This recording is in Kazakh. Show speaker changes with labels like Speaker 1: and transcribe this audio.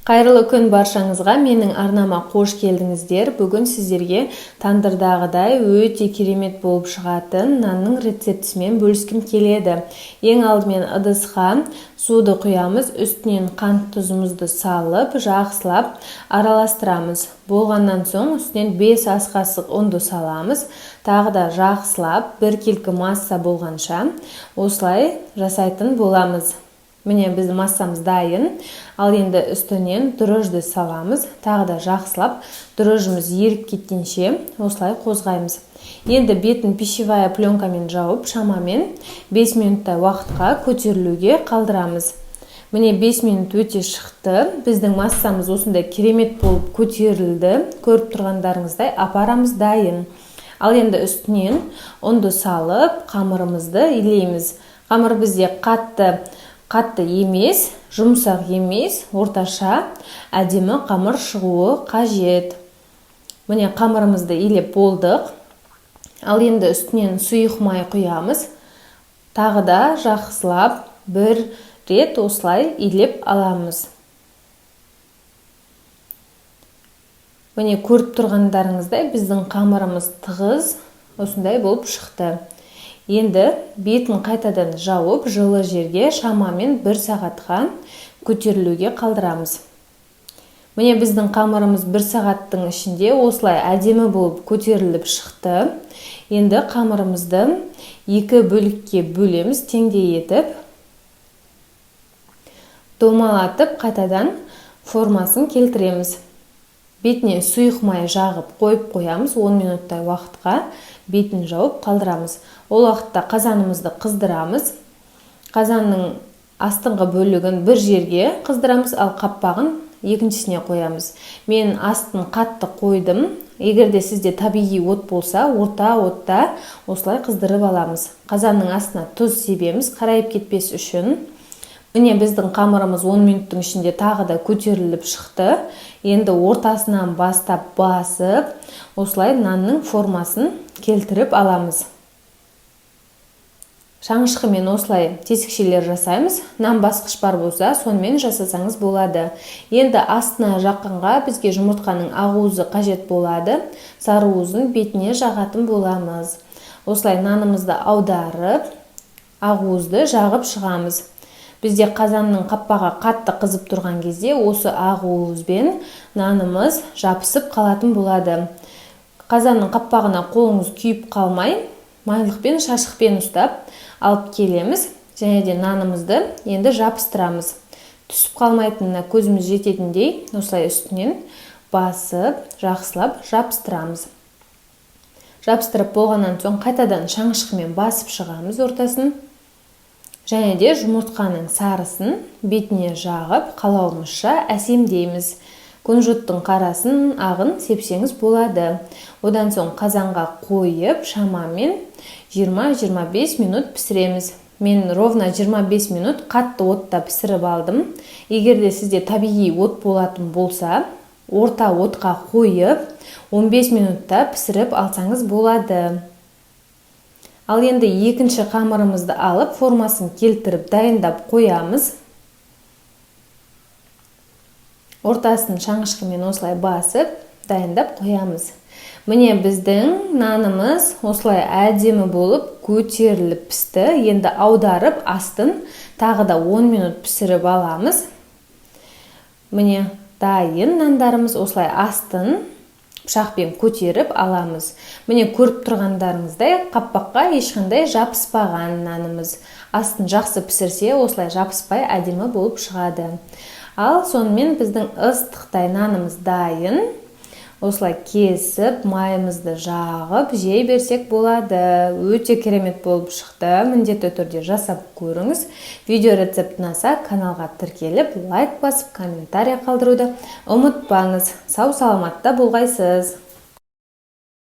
Speaker 1: Қайырлы күн баршаңызға, менің арнама қош келдіңіздер. Бүгін сіздерге тандырдағыдай өте керемет болып шығатын нанның рецептісімен бөліскім келеді. Ең алдымен ыдысқа суды құямыз, үстінен қант тұзымызды салып, жақсылап араластырамыз. Болғаннан соң үстінен 5 ас қасық ұнды саламыз. Тағы да жақсылап бір келкі масса болғанша осылай жасайтын боламыз. Міне біз массамыз дайын. Ал енді үстінен дрожжды саламыз. Тағы да жақсылап дрожжымыз еріп кеткенше осылай қозғаймыз. Енді бетін пищевая пленкамен жауып, шамамен 5 минуттай уақытқа көтерілуге қалдырамыз. Міне 5 минут өте шықты. Біздің массамыз осындай керемет болып көтерілді. Көріп тұрғандарыңыздай апарамыз дайын. Ал енді үстінен ұнды салып, қамырымызды илейміз. Қамыр бізде қатты емес, жұмсақ емес, орташа, әдемі қамыр шығуы қажет. Міне қамырымызды илеп болдық. Ал енді үстінен сұйық май құямыз. Тағы да жақсылап бір рет осылай илеп аламыз. Міне көріп тұрғандарыңыздай біздің қамырымыз тығыз, осындай болып шықты. Енді бетін қайтадан жауып, жылы жерге шамамен 1 сағатқа көтерілуге қалдырамыз. Міне біздің қамырымыз 1 сағаттың ішінде осылай әдемі болып көтеріліп шықты. Енді қамырымызды 2 бөлікке бөлеміз, теңдей етіп. Домалатып, қайтадан формасын келтіреміз. Бетіне сұйық май жағып қойып қоямыз, 10 минуттай уақытқа бетін жауып қалдырамыз. Ол уақытта қазанымызды қыздырамыз. Қазанның астыңғы бөлігін бір жерге қыздырамыз, ал қаппағын екіншісіне қоямыз. Мен астын қатты қойдым. Егерде сізде табиғи от болса, орта отта осылай қыздырып аламыз. Қазанның астына тұз себеміз, қарайып кетпес үшін. Міне біздің қамырымыз 10 минуттың ішінде тағы да көтеріліп шықты. Енді ортасынан бастап басып, осылай нанның формасын келтіріп аламыз. Шаңышқымен осылай тесікшелер жасаймыз. Нан басқыш бар болса, сонымен жасасаңыз болады. Енді астына жаққанға бізге жұмыртқаның ақ қажет болады. Сары уызын бетіне жағатын боламыз. Осылай нанымызды аударып, ақ жағып шығамыз. Бізде қазанның қаппаға қатты қызып тұрған кезде осы ақ уызбен нанымыз жабысып қалатын болады. Қазанның қаппағына қолыңыз күйіп қалмай, майлықпен, шашықпен ұстап алып келеміз. Және де нанымызды енді жабыстырамыз. Түсіп қалмайтынына көзіміз жететіндей осылай үстінен басып, жақсылап жабыстырамыз. Жабыстырып болғаннан соң қайтадан шаңышқымен басып шығамыз ортасын. Және де жұмыртқаның сарысын бетіне жағып, қалауымызша әсемдейміз. Күнжіттің қарасын, ағын сепсеңіз болады. Одан соң қазанға қойып, шамамен 20-25 минут пісіреміз. Мен ровно 25 минут қатты отта пісіріп алдым. Егерде сізде табиғи от болатын болса, орта отқа қойып, 15 минутта пісіріп алсаңыз болады. Ал енді екінші қамырымызды алып, формасын келтіріп дайындап қоямыз. Ортасын шаңышқымен осылай басып, дайындап қоямыз. Міне біздің нанымыз осылай әдемі болып көтеріліп пісті. Енді аударып, астын тағы да 10 минут пісіріп аламыз. Міне дайын нандарымыз, осылай астын пышақпен көтеріп аламыз. Міне көріп тұрғандарыңыздай қаппаққа ешқандай жабыспаған нанымыз. Астын жақсы пісірсе, осылай жабыспай әдемі болып шығады. Ал сонымен біздің ыстықтай нанымыз дайын. Осылай кесіп, майымызды жағып, жей берсек болады. Өте керемет болып шықты. Міндетті түрде жасап көріңіз. Видео рецепт ұнаса, каналға тіркеліп, лайк басып, комментарий қалдыруды ұмытпаңыз. Сау саламатта болғайсыз.